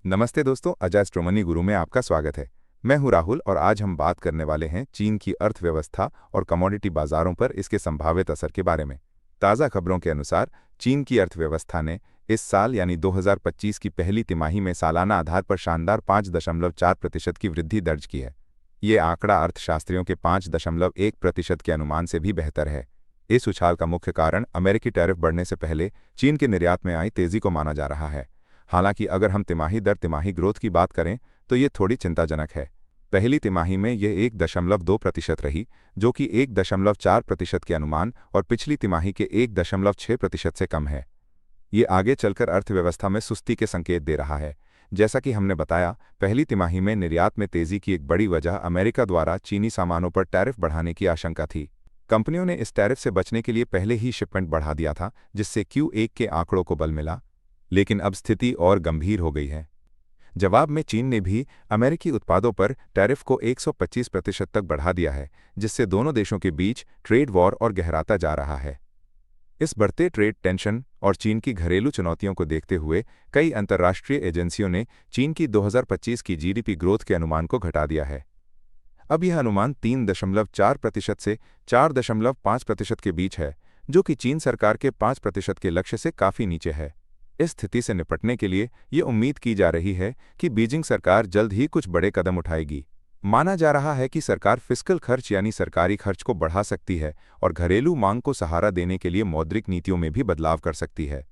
नमस्ते दोस्तों, अजय एस्ट्रोमनी गुरु में आपका स्वागत है। मैं हूं राहुल और आज हम बात करने वाले हैं चीन की अर्थव्यवस्था और कमोडिटी बाजारों पर इसके संभावित असर के बारे में। ताज़ा खबरों के अनुसार चीन की अर्थव्यवस्था ने इस साल यानी 2025 की पहली तिमाही में सालाना आधार पर शानदार 5.4% की वृद्धि दर्ज की है। ये आंकड़ा अर्थशास्त्रियों के 5.1% के अनुमान से भी बेहतर है। इस उछाल का मुख्य कारण अमेरिकी टैरिफ बढ़ने से पहले चीन के निर्यात में आई तेजी को माना जा रहा है। हालांकि अगर हम तिमाही दर तिमाही ग्रोथ की बात करें तो ये थोड़ी चिंताजनक है। पहली तिमाही में यह 1.2% रही, जो कि 1.4% के अनुमान और पिछली तिमाही के 1.6% से कम है। ये आगे चलकर अर्थव्यवस्था में सुस्ती के संकेत दे रहा है। जैसा कि हमने बताया, पहली तिमाही में निर्यात में तेजी की एक बड़ी वजह अमेरिका द्वारा चीनी सामानों पर टैरिफ बढ़ाने की आशंका थी। कंपनियों ने इस टैरिफ से बचने के लिए पहले ही शिपमेंट बढ़ा दिया था, जिससे Q1 के आंकड़ों को बल मिला। लेकिन अब स्थिति और गंभीर हो गई है। जवाब में चीन ने भी अमेरिकी उत्पादों पर टैरिफ को 125% तक बढ़ा दिया है, जिससे दोनों देशों के बीच ट्रेड वॉर और गहराता जा रहा है। इस बढ़ते ट्रेड टेंशन और चीन की घरेलू चुनौतियों को देखते हुए कई अंतर्राष्ट्रीय एजेंसियों ने चीन की 2025 की जीडीपी ग्रोथ के अनुमान को घटा दिया है। अब यह अनुमान 3.4% से 4.5% के बीच है, जो कि चीन सरकार के 5% के लक्ष्य से काफ़ी नीचे है। इस स्थिति से निपटने के लिए ये उम्मीद की जा रही है कि बीजिंग सरकार जल्द ही कुछ बड़े कदम उठाएगी। माना जा रहा है कि सरकार फिस्कल खर्च यानी सरकारी खर्च को बढ़ा सकती है और घरेलू मांग को सहारा देने के लिए मौद्रिक नीतियों में भी बदलाव कर सकती है।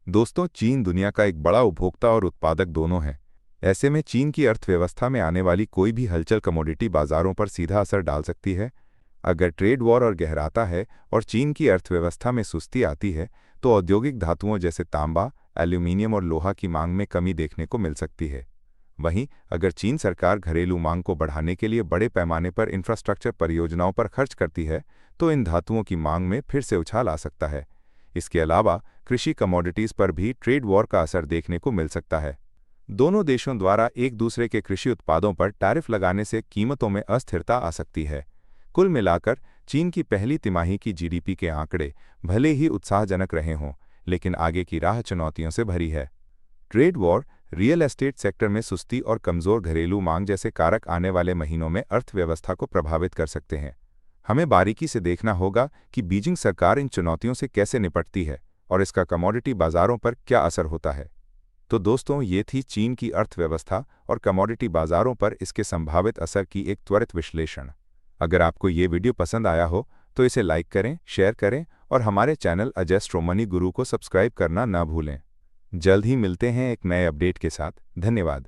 दोस्तों, चीन दुनिया का एक बड़ा उपभोक्ता और उत्पादक दोनों है। ऐसे में चीन की अर्थव्यवस्था में आने वाली कोई भी हलचल कमोडिटी बाजारों पर सीधा असर डाल सकती है। अगर ट्रेड वॉर और गहराता है और चीन की अर्थव्यवस्था में सुस्ती आती है तो औद्योगिक धातुओं जैसे तांबा, एल्यूमीनियम और लोहा की मांग में कमी देखने को मिल सकती है। वहीं अगर चीन सरकार घरेलू मांग को बढ़ाने के लिए बड़े पैमाने पर इंफ्रास्ट्रक्चर परियोजनाओं पर खर्च करती है तो इन धातुओं की मांग में फिर से उछाल आ सकता है। इसके अलावा कृषि कमोडिटीज पर भी ट्रेड वॉर का असर देखने को मिल सकता है। दोनों देशों द्वारा एक दूसरे के कृषि उत्पादों पर टैरिफ लगाने से कीमतों में अस्थिरता आ सकती है। कुल मिलाकर चीन की पहली तिमाही की जीडीपी के आंकड़े भले ही उत्साहजनक रहे हों, लेकिन आगे की राह चुनौतियों से भरी है। Trade war, real estate sector में सुस्ती और कमजोर घरेलू मांग जैसे कारक आने वाले महीनों में अर्थव्यवस्था को प्रभावित कर सकते हैं। हमें बारीकी से देखना होगा कि बीजिंग सरकार इन चुनौतियों से कैसे निपटती है और इसका कमोडिटी बाजारों पर क्या असर होता है। तो दोस्तों, ये थी चीन की अर्थव्यवस्था और कमोडिटी बाजारों पर इसके संभावित असर की एक त्वरित विश्लेषण। अगर आपको ये वीडियो पसंद आया हो तो इसे लाइक करें, शेयर करें और हमारे चैनल अजय एस्ट्रोमनी गुरु को सब्सक्राइब करना ना भूलें। जल्द ही मिलते हैं एक नए अपडेट के साथ। धन्यवाद।